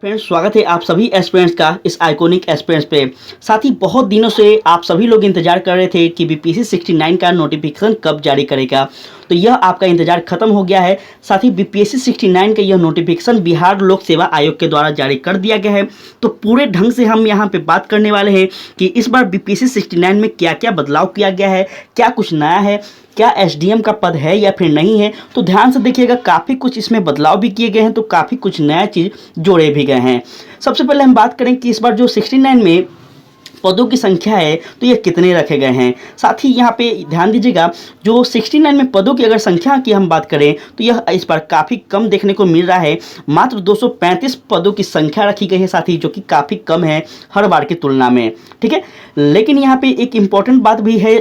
Friends, स्वागत है आप सभी एस्पिरेंट्स का इस आइकॉनिक एस्पिरेंट्स पे। साथ ही बहुत दिनों से आप सभी लोग इंतजार कर रहे थे कि बीपीएससी 69 का नोटिफिकेशन कब जारी करेगा। तो यह आपका इंतजार खत्म हो गया है। साथ ही बीपीएससी 69 का यह नोटिफिकेशन बिहार लोक सेवा आयोग के द्वारा जारी कर दिया गया है। तो पूरे ढंग से हम यहाँ पे बात करने वाले हैं कि इस बार बीपीएससी 69 में क्या क्या बदलाव किया गया है, क्या कुछ नया है, क्या एसडीएम का पद है या फिर नहीं है। तो ध्यान से देखिएगा, काफ़ी कुछ इसमें बदलाव भी किए गए हैं, तो काफ़ी कुछ नया चीज़ जोड़े भी गए हैं। सबसे पहले हम बात करें कि इस बार जो 69 में पदों की संख्या है तो ये कितने रखे गए हैं। साथ ही यहाँ पे ध्यान दीजिएगा, जो 69 में पदों की अगर संख्या की हम बात करें तो यह इस बार काफ़ी कम देखने को मिल रहा है। मात्र 235 पदों की संख्या रखी गई है साथ ही, जो कि काफ़ी कम है हर बार की तुलना में। ठीक है, लेकिन यहाँ पे एक इम्पॉर्टेंट बात भी है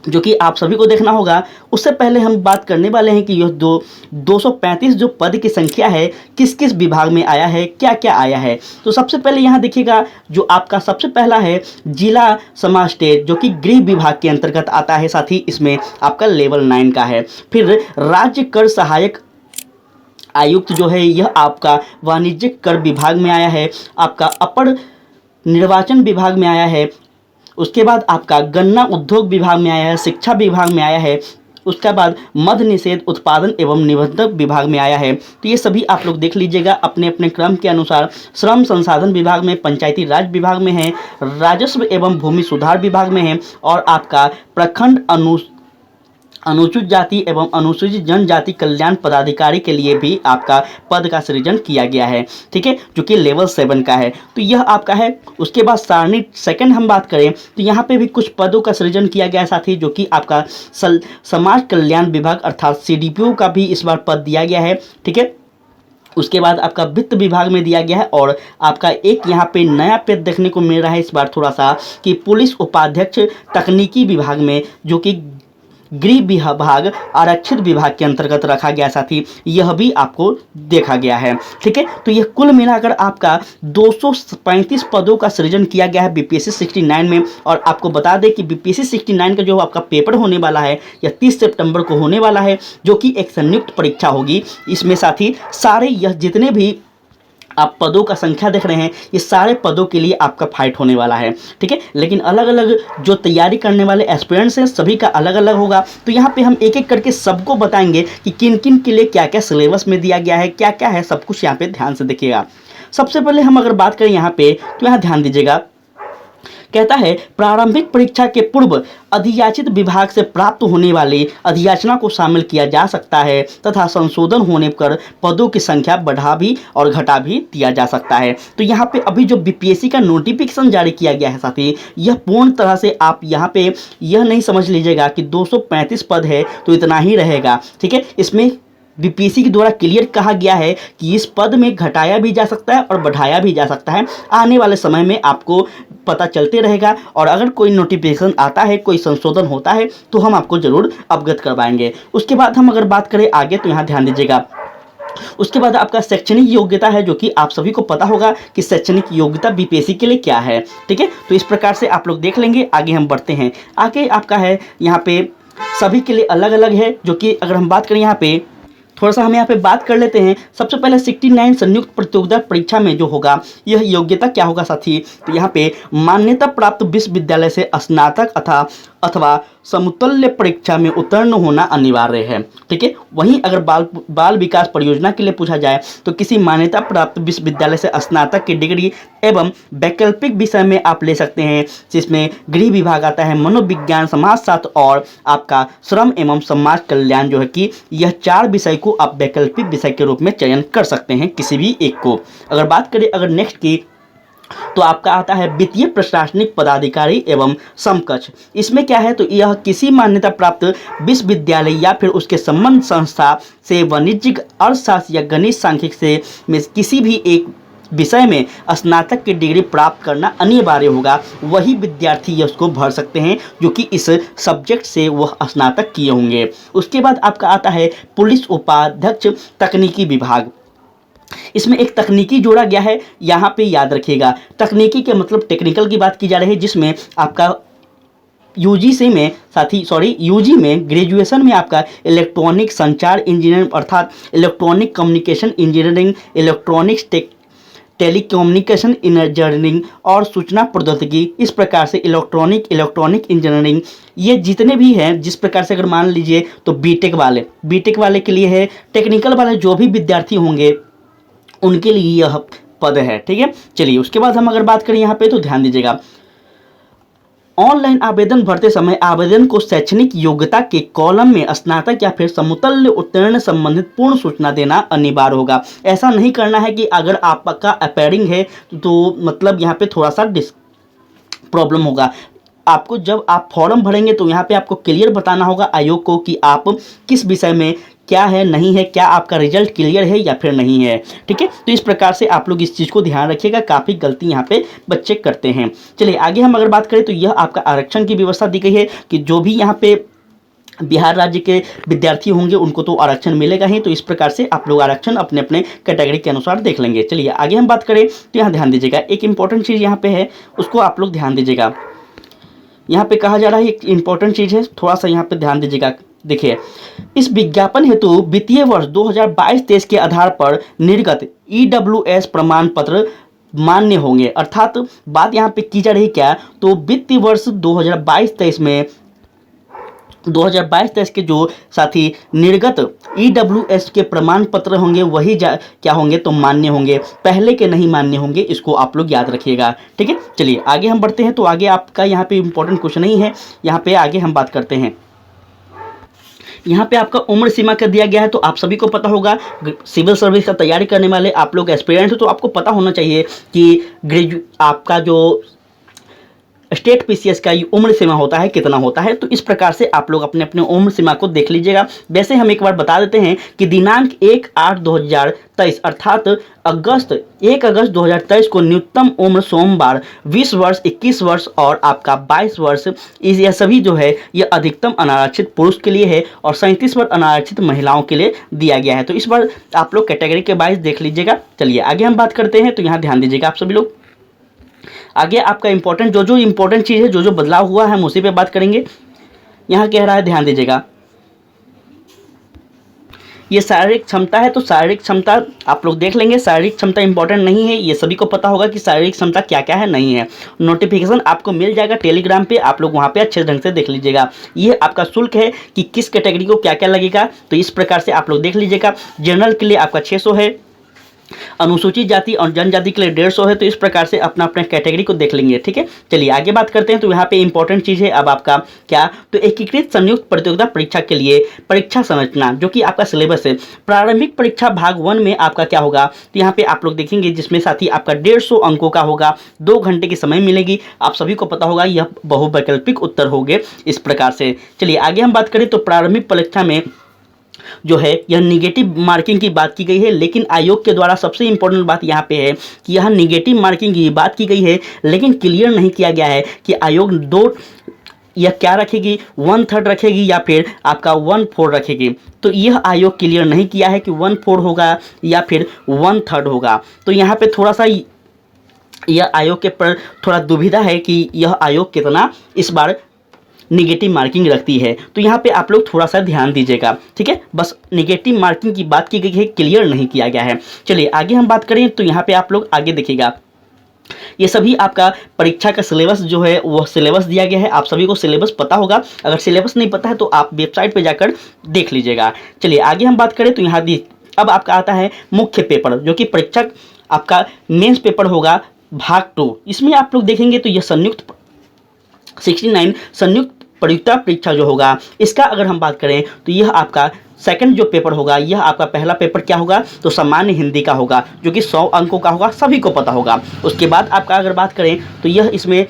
जो कि आप सभी को देखना होगा। उससे पहले हम बात करने वाले हैं कि यह 235 जो पद की संख्या है किस किस विभाग में आया है, क्या क्या आया है। तो सबसे पहले यहाँ देखिएगा, जो आपका सबसे पहला है जिला समाज टेस्ट, जो कि गृह विभाग के अंतर्गत आता है। साथ ही इसमें आपका लेवल 9 का है। फिर राज्य कर सहायक आयुक्त जो है यह आपका वाणिज्यिक कर विभाग में आया है। आपका अपर निर्वाचन विभाग में आया है। उसके बाद आपका गन्ना उद्योग विभाग में आया है, शिक्षा विभाग में आया है। उसके बाद मद्य निषेध उत्पादन एवं निबंधक विभाग में आया है। तो ये सभी आप लोग देख लीजिएगा अपने अपने क्रम के अनुसार। श्रम संसाधन विभाग में, पंचायती राज विभाग में है, राजस्व एवं भूमि सुधार विभाग में है, और आपका प्रखंड अनुसूचित जाति एवं अनुसूचित जनजाति कल्याण पदाधिकारी के लिए भी आपका पद का सृजन किया गया है। ठीक है, जो कि लेवल 7 का है। तो यह आपका है। उसके बाद सारणी सेकंड हम बात करें तो यहाँ पे भी कुछ पदों का सृजन किया गया है साथ ही, जो कि आपका समाज कल्याण विभाग अर्थात सीडीपीओ का भी इस बार पद दिया गया है। ठीक है, उसके बाद आपका वित्त विभाग में दिया गया है। और आपका एक यहाँ पे नया पद देखने को मिल रहा है इस बार थोड़ा सा, कि पुलिस उपाध्यक्ष तकनीकी विभाग में, जो कि गृह विभाग आरक्षित विभाग के अंतर्गत रखा गया। साथ ही यह भी आपको देखा गया है। ठीक है, तो यह कुल मिलाकर आपका 235 पदों का सृजन किया गया है बीपीएससी 69 में। और आपको बता दें कि बीपीएससी 69 का जो आपका पेपर होने वाला है यह 30 सितंबर को होने वाला है, जो कि एक संयुक्त परीक्षा होगी। इसमें साथ ही सारे यह जितने भी आप पदों का संख्या देख रहे हैं, ये सारे पदों के लिए आपका फाइट होने वाला है। ठीक है, लेकिन अलग अलग जो तैयारी करने वाले एस्पिरेंट्स हैं सभी का अलग अलग होगा। तो यहाँ पे हम एक एक करके सबको बताएंगे कि किन किन के लिए क्या क्या सिलेबस में दिया गया है, क्या क्या है, सब कुछ यहाँ पे ध्यान से देखिएगा। सबसे पहले हम अगर बात करें यहाँ पे, तो यहाँ ध्यान दीजिएगा, कहता है प्रारंभिक परीक्षा के पूर्व अधियाचित विभाग से प्राप्त होने वाली अधियाचना को शामिल किया जा सकता है तथा संशोधन होने पर पदों की संख्या बढ़ा भी और घटा भी दिया जा सकता है। तो यहाँ पे अभी जो बीपीएससी का नोटिफिकेशन जारी किया गया है साथी, यह पूर्ण तरह से आप यहाँ पे यह नहीं समझ लीजिएगा कि 235 पद है तो इतना ही रहेगा। ठीक है, इसमें बीपीएससी के द्वारा क्लियर कहा गया है कि इस पद में घटाया भी जा सकता है और बढ़ाया भी जा सकता है। आने वाले समय में आपको पता चलते रहेगा, और अगर कोई नोटिफिकेशन आता है, कोई संशोधन होता है, तो हम आपको जरूर अवगत करवाएंगे। उसके बाद हम अगर बात करें आगे, तो यहाँ ध्यान दीजिएगा, उसके बाद आपका शैक्षणिक योग्यता है, जो कि आप सभी को पता होगा कि शैक्षणिक योग्यता बीपीएससी के लिए क्या है। ठीक है, तो इस प्रकार से आप लोग देख लेंगे। आगे हम बढ़ते हैं। आगे आपका है यहाँ पे सभी के लिए अलग अलग है, जो कि अगर हम बात करें यहाँ पे थोड़ा सा हम यहाँ पे बात कर लेते हैं। सबसे पहले 69 संयुक्त प्रतियोगिता परीक्षा में जो होगा यह योग्यता क्या होगा साथी, तो यहाँ पे मान्यता प्राप्त विश्वविद्यालय से स्नातक अथवा समतुल्य परीक्षा में उत्तीर्ण होना अनिवार्य है। ठीक है, वहीं अगर बाल विकास परियोजना के लिए पूछा जाए तो किसी मान्यता प्राप्त विश्वविद्यालय से स्नातक की डिग्री एवं वैकल्पिक विषय में आप ले सकते हैं, जिसमें गृह विभाग आता है, मनोविज्ञान, समाजशास्त्र और आपका श्रम एवं समाज कल्याण, जो है कि यह 4 विषय को आप वैकल्पिक विषय के रूप में चयन कर सकते हैं किसी भी एक को। अगर बात करें अगर नेक्स्ट की, तो आपका आता है वित्तीय प्रशासनिक पदाधिकारी एवं समकक्ष। इसमें क्या है, तो यह किसी मान्यता प्राप्त विश्वविद्यालय या फिर उसके संबद्ध संस्था से वाणिज्यिक अर्थशास्त्र या गणित सांख्यिकी से में किसी भी एक विषय में स्नातक की डिग्री प्राप्त करना अनिवार्य होगा। वही विद्यार्थी उसको भर सकते हैं जो कि इस सब्जेक्ट से वह स्नातक किए होंगे। उसके बाद आपका आता है पुलिस उपाध्यक्ष तकनीकी विभाग। इसमें एक तकनीकी जोड़ा गया है, यहाँ पे याद रखिएगा, तकनीकी के मतलब टेक्निकल की बात की जा रही है, जिसमें आपका यूजी में ग्रेजुएशन में आपका इलेक्ट्रॉनिक संचार इंजीनियरिंग अर्थात electronic communication engineering, electronics telecommunication engineering और सूचना प्रौद्योगिकी, इस प्रकार से इलेक्ट्रॉनिक इंजीनियरिंग, ये जितने भी हैं, जिस प्रकार से अगर मान लीजिए तो बीटेक वाले के लिए है, टेक्निकल वाले जो भी विद्यार्थी होंगे उनके लिए यह पद है। ठीक है, चलिए उसके बाद हम अगर बात करें यहाँ पे तो ध्यान दीजिएगा, ऑनलाइन आवेदन भरते समय आवेदन को शैक्षणिक योग्यता के कॉलम में स्नातक या फिर समतुल्य उत्तीर्ण संबंधित पूर्ण सूचना देना अनिवार्य होगा। ऐसा नहीं करना है कि अगर आपका अपेयरिंग है तो मतलब यहाँ पे थोड़ा सा प्रॉब्लम होगा। आपको जब आप फॉर्म भरेंगे तो यहाँ पे आपको क्लियर बताना होगा आयोग को कि आप किस विषय में क्या है, नहीं है, क्या आपका रिजल्ट क्लियर है या फिर नहीं है। ठीक है, तो इस प्रकार से आप लोग इस चीज़ को ध्यान रखिएगा, काफ़ी गलती यहाँ पे बच्चे करते हैं। चलिए आगे हम अगर बात करें तो यह आपका आरक्षण की व्यवस्था दी गई है कि जो भी यहाँ पे बिहार राज्य के विद्यार्थी होंगे उनको तो आरक्षण मिलेगा ही। तो इस प्रकार से आप लोग आरक्षण अपने अपने कैटेगरी के अनुसार देख लेंगे। चलिए आगे हम बात करें तो यहाँ ध्यान दीजिएगा, एक इंपॉर्टेंट चीज़ यहाँ पे है, उसको आप लोग ध्यान दीजिएगा। यहाँ पे कहा जा रहा है एक इंपॉर्टेंट चीज़ है, थोड़ा सा यहाँ पे ध्यान दीजिएगा। देखिए, इस विज्ञापन हेतु वित्तीय वर्ष 2022-23 के आधार पर निर्गत EWS प्रमाण पत्र मान्य होंगे। अर्थात बात यहाँ पे की जा रही क्या, तो वित्तीय वर्ष 2022-23 में 2022-23 के जो साथी निर्गत EWS के प्रमाण पत्र होंगे वही क्या होंगे तो मान्य होंगे, पहले के नहीं मान्य होंगे, इसको आप लोग याद रखिएगा। ठीक है, चलिए आगे हम बढ़ते हैं। तो आगे आपका यहाँ पे इंपॉर्टेंट क्वेश्चन नहीं है, यहाँ पे आगे हम बात करते हैं। यहाँ पे आपका उम्र सीमा कर दिया गया है, तो आप सभी को पता होगा, सिविल सर्विस का तैयारी करने वाले आप लोग एस्पिरेंट हो तो आपको पता होना चाहिए कि आपका जो स्टेट पीसीएस का उम्र सीमा होता है कितना होता है। तो इस प्रकार से आप लोग अपने अपने उम्र सीमा को देख लीजिएगा। वैसे हम एक बार बता देते हैं कि दिनांक 1/8/2023 अर्थात 1 अगस्त 2023 को न्यूनतम उम्र सोमवार 20 वर्ष, 21 वर्ष और आपका 22 वर्ष, यह सभी जो है यह अधिकतम अनारक्षित पुरुष के लिए है और 37 वर्ष अनारक्षित महिलाओं के लिए दिया गया है। तो इस बार आप लोग कैटेगरी के वाइज देख लीजिएगा। चलिए आगे हम बात करते हैं, तो यहाँ ध्यान दीजिएगा आप सभी लोग। आगे आपका इंपॉर्टेंट जो इंपॉर्टेंट चीज़ है, जो बदलाव हुआ है हम उसी पे बात करेंगे। यहाँ कह रहा है, ध्यान दीजिएगा, ये शारीरिक क्षमता है, तो शारीरिक क्षमता आप लोग देख लेंगे। शारीरिक क्षमता इंपॉर्टेंट नहीं है, ये सभी को पता होगा कि शारीरिक क्षमता क्या क्या है, नहीं है। नोटिफिकेशन आपको मिल जाएगा टेलीग्राम पे, आप लोग वहाँ पे अच्छे ढंग से देख लीजिएगा। ये आपका शुल्क है कि किस कैटेगरी को क्या क्या लगेगा, तो इस प्रकार से आप लोग देख लीजिएगा। जनरल के लिए आपका 600 है, अनुसूचित जाति और जनजाति के लिए 150 है। तो इस प्रकार से अपना अपने कैटेगरी को देख लेंगे। ठीक है, चलिए आगे बात करते हैं। तो यहाँ पे इंपॉर्टेंट चीज़ है अब आपका क्या, तो एकीकृत संयुक्त प्रतियोगिता परीक्षा के लिए परीक्षा संरचना, जो कि आपका सिलेबस है। प्रारंभिक परीक्षा भाग 1 में आपका क्या होगा, तो यहाँ पे आप लोग देखेंगे जिसमें साथ ही आपका 150 अंकों का होगा, 2 घंटे की समय मिलेगी। आप सभी को पता होगा यह बहुवैकल्पिक उत्तर होंगे इस प्रकार से। चलिए आगे हम बात करें तो प्रारंभिक परीक्षा में जो है यह निगेटिव मार्किंग की बात की गई है, लेकिन आयोग के द्वारा सबसे इंपॉर्टेंट बात यहाँ पे है कि यह निगेटिव मार्किंग की बात की गई है, लेकिन क्लियर नहीं किया गया है कि आयोग यह क्या रखेगी, 1/3 रखेगी या फिर आपका 1/4 रखेगी। तो यह आयोग क्लियर नहीं किया है कि 1/4 होगा या फिर 1/3 होगा। तो यहाँ पे थोड़ा सा यह आयोग के पर थोड़ा दुविधा है कि यह आयोग कितना इस बार निगेटिव मार्किंग रखती है। तो यहाँ पे आप लोग थोड़ा सा ध्यान दीजिएगा। ठीक है, बस निगेटिव मार्किंग की बात की गई है, क्लियर नहीं किया गया है। चलिए आगे हम बात करें तो यहाँ पे आप लोग आगे देखिएगा, ये सभी आपका परीक्षा का सिलेबस जो है वो सिलेबस दिया गया है। आप सभी को सिलेबस पता होगा, अगर सिलेबस नहीं पता है तो आप वेबसाइट पे जाकर देख लीजिएगा। चलिए आगे हम बात करें तो यहाँ अब आपका आता है मुख्य पेपर, जो कि परीक्षा आपका मेंस पेपर होगा भाग 2। इसमें आप लोग देखेंगे तो यह संयुक्त 69 संयुक्त प्रतियोगिता परीक्षा जो होगा, इसका अगर हम बात करें तो यह आपका सेकंड जो पेपर होगा, यह आपका पहला पेपर क्या होगा तो सामान्य हिंदी का होगा, जो कि 100 अंकों का होगा, सभी को पता होगा। उसके बाद आपका अगर बात करें तो यह इसमें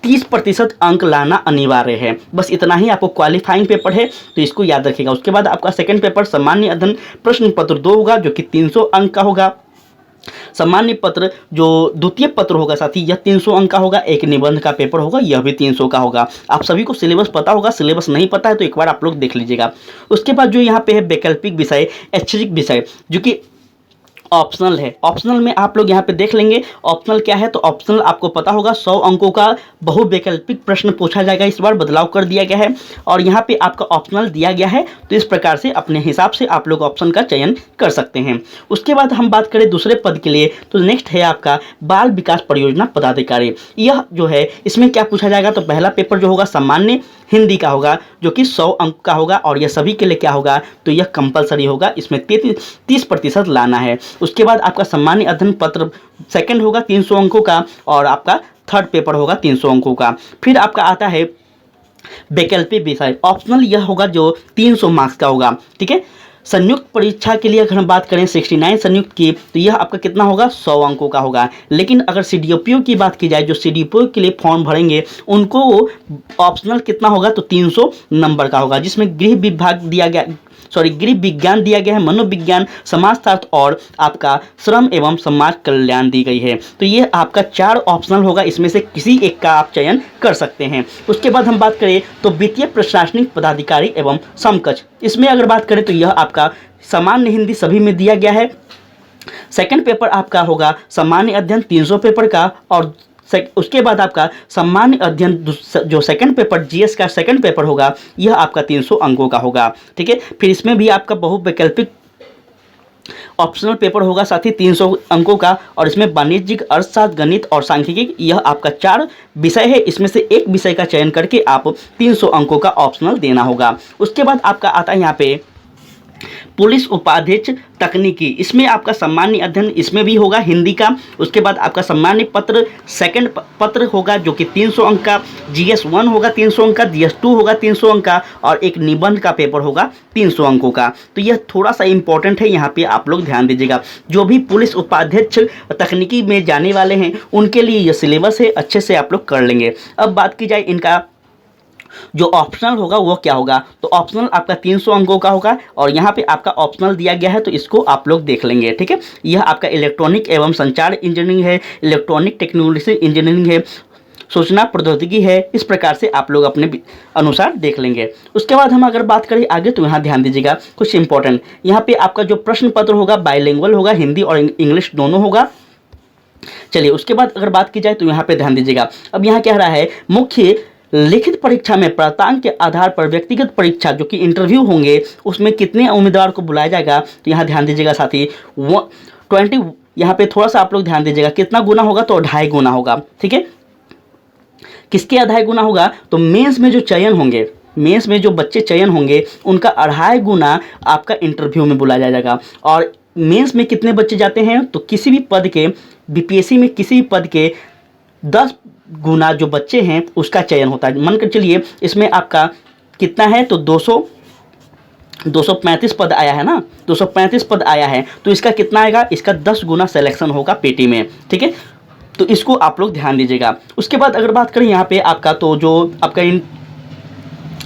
30% अंक लाना अनिवार्य है। बस इतना ही आपको क्वालिफाइंग पेपर है, तो इसको याद रखिएगा। उसके बाद आपका सेकंड पेपर सामान्य अध्ययन प्रश्न पत्र 2 होगा, जो कि 300 अंक का होगा। सामान्य पत्र जो द्वितीय पत्र होगा साथी, यह 300 अंक का होगा। एक निबंध का पेपर होगा, यह भी 300 का होगा। आप सभी को सिलेबस पता होगा, सिलेबस नहीं पता है तो एक बार आप लोग देख लीजिएगा। उसके बाद जो यहाँ पे है वैकल्पिक विषय, ऐच्छिक विषय, जो कि ऑप्शनल है। ऑप्शनल में आप लोग यहाँ पे देख लेंगे ऑप्शनल क्या है। तो ऑप्शनल आपको पता होगा 100 अंकों का बहुवैकल्पिक प्रश्न पूछा जाएगा। इस बार बदलाव कर दिया गया है और यहाँ पे आपका ऑप्शनल दिया गया है, तो इस प्रकार से अपने हिसाब से आप लोग ऑप्शन का चयन कर सकते हैं। उसके बाद हम बात करें दूसरे पद के लिए, तो नेक्स्ट है आपका बाल विकास परियोजना पदाधिकारी। यह जो है इसमें क्या पूछा जाएगा, तो पहला पेपर जो होगा सामान्य हिंदी का होगा जो कि 100 अंक का होगा और यह सभी के लिए क्या होगा, तो यह कंपलसरी होगा, इसमें 30% लाना है। उसके बाद आपका सामान्य अध्ययन पत्र सेकंड होगा 300 अंकों का और आपका थर्ड पेपर होगा 300 अंकों का। फिर आपका आता है वैकल्पिक विषय, ऑप्शनल यह होगा जो 300 मार्क्स का होगा। ठीक है, संयुक्त परीक्षा के लिए अगर हम बात करें 69 संयुक्त की, तो यह आपका कितना होगा, 100 अंकों का होगा। लेकिन अगर सीडीपीओ की बात की जाए, जो सीडीपीओ के लिए फॉर्म भरेंगे उनको ऑप्शनल कितना होगा, तो 300 नंबर का होगा, जिसमें गृह विभाग दिया गया, गृह विज्ञान दिया गया है, मनोविज्ञान, समाजशास्त्र और आपका श्रम एवं समाज कल्याण दी गई है। तो ये आपका 4 ऑप्शनल होगा, इसमें से किसी एक का आप चयन कर सकते हैं। उसके बाद हम बात करें तो वित्तीय प्रशासनिक पदाधिकारी एवं समकक्ष, इसमें अगर बात करें तो यह आपका सामान्य हिंदी सभी में दिया गया है। सेकंड पेपर आपका होगा सामान्य अध्ययन 300 पेपर का और उसके बाद आपका सामान्य अध्ययन जो सेकंड पेपर जीएस का सेकंड पेपर होगा यह आपका 300 अंकों का होगा। ठीक है, फिर इसमें भी आपका बहुवैकल्पिक ऑप्शनल पेपर होगा साथ ही 300 अंकों का और इसमें वाणिज्यिक, अर्थशास्त्र, गणित और सांख्यिकी, यह आपका 4 विषय है, इसमें से एक विषय का चयन करके आप 300 अंकों का ऑप्शनल देना होगा। उसके बाद आपका आता है यहाँ पे पुलिस उपाध्यक्ष तकनीकी, इसमें आपका सामान्य अध्ययन इसमें भी होगा हिंदी का। उसके बाद आपका सामान्य पत्र सेकंड पत्र होगा जो कि 300 अंक का, जीएस 1 होगा 300 अंक का, जीएस 2 होगा 300 अंक का और एक निबंध का पेपर होगा 300 अंकों का। तो यह थोड़ा सा इंपॉर्टेंट है, यहाँ पे आप लोग ध्यान दीजिएगा। जो भी पुलिस उपाध्यक्ष तकनीकी में जाने वाले हैं उनके लिए यह सिलेबस है, अच्छे से आप लोग कर लेंगे। अब बात की जाए इनका जो ऑप्शनल होगा वो क्या होगा, तो ऑप्शनल आपका 300 अंकों का होगा और यहाँ पे आपका ऑप्शनल दिया गया है, तो इसको आप लोग देख लेंगे। ठीक है, यह आपका इलेक्ट्रॉनिक एवं संचार इंजीनियरिंग है, इलेक्ट्रॉनिक टेक्नोलॉजी इंजीनियरिंग है, सूचना प्रौद्योगिकी है, इस प्रकार से आप लोग अपने अनुसार देख लेंगे। उसके बाद हम अगर बात करें आगे, तो यहाँ ध्यान दीजिएगा कुछ इंपॉर्टेंट, यहाँ पे आपका जो प्रश्न पत्र होगा बाइलिंगुअल होगा, हिंदी और इंग्लिश दोनों होगा। चलिए उसके बाद अगर बात की जाए तो यहाँ पे ध्यान दीजिएगा, अब यहाँ कह रहा है मुख्य लिखित परीक्षा में प्राप्तांक के आधार पर व्यक्तिगत परीक्षा जो कि इंटरव्यू होंगे उसमें कितने उम्मीदवार को बुलाया जाएगा, तो यहाँ ध्यान दीजिएगा साथी 20, यहाँ पे थोड़ा सा आप लोग ध्यान दीजिएगा कितना गुना होगा, तो 2.5 गुना होगा। ठीक है, किसके 2.5 गुना होगा, तो मेंस में जो चयन होंगे, मेंस में जो बच्चे चयन होंगे उनका 2.5 गुना आपका इंटरव्यू में बुलाया जाएगा। और मेंस में कितने बच्चे जाते हैं, तो किसी भी पद के बीपीएससी में किसी भी पद के 10 गुना जो बच्चे हैं उसका चयन होता है। मान कर चलिए इसमें आपका कितना है, तो 235 पद आया है ना, 235 पद आया है, तो इसका कितना आएगा, इसका 10 गुना सिलेक्शन होगा पेटी में। ठीक है, तो इसको आप लोग ध्यान दीजिएगा। उसके बाद अगर बात करें यहाँ पे आपका, तो जो आपका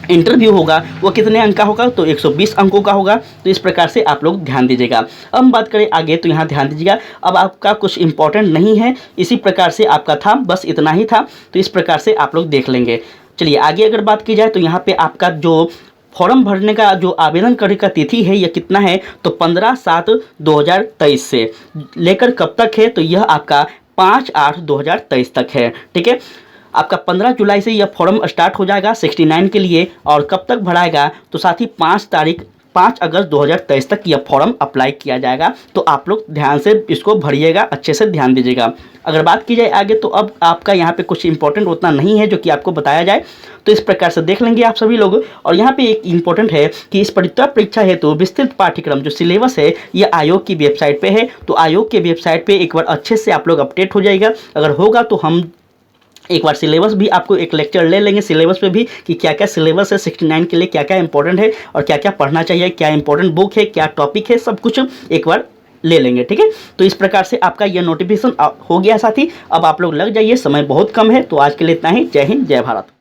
इंटरव्यू होगा वो कितने अंक का होगा, तो 120 अंकों का होगा। तो इस प्रकार से आप लोग ध्यान दीजिएगा। अब हम बात करें आगे, तो यहाँ ध्यान दीजिएगा, अब आपका कुछ इंपॉर्टेंट नहीं है, इसी प्रकार से आपका था, बस इतना ही था, तो इस प्रकार से आप लोग देख लेंगे। चलिए आगे अगर बात की जाए तो यहाँ पे आपका जो फॉर्म भरने का जो आवेदन करने का तिथि है यह कितना है, तो 15/7/2023 से लेकर कब तक है, तो यह आपका 5/8/2023 तक है। ठीक है, आपका 15 जुलाई से यह फॉर्म स्टार्ट हो जाएगा 69 के लिए और कब तक भराएगा, तो साथ ही 5 अगस्त 2023 तक यह फॉर्म अप्लाई किया जाएगा। तो आप लोग ध्यान से इसको भरिएगा, अच्छे से ध्यान दीजिएगा। अगर बात की जाए आगे, तो अब आपका यहाँ पे कुछ इंपॉर्टेंट उतना नहीं है जो कि आपको बताया जाए, तो इस प्रकार से देख लेंगे आप सभी लोग। और यहाँ पे एक इंपॉर्टेंट है कि इस परीक्षा हेतु तो विस्तृत पाठ्यक्रम जो सिलेबस है यह आयोग की वेबसाइट पे है, तो आयोग के वेबसाइट पे एक बार अच्छे से आप लोग अपडेट हो जाएगा। अगर होगा तो हम एक बार सिलेबस भी आपको एक लेक्चर ले लेंगे सिलेबस पे भी, कि क्या क्या सिलेबस है 69 के लिए, क्या क्या इंपॉर्टेंट है और क्या क्या पढ़ना चाहिए, क्या इंपॉर्टेंट बुक है, क्या टॉपिक है, सब कुछ एक बार ले लेंगे। ठीक है, तो इस प्रकार से आपका यह नोटिफिकेशन हो गया साथी। अब आप लोग लग जाइए, समय बहुत कम है। तो आज के लिए इतना ही। जय हिंद, जय भारत।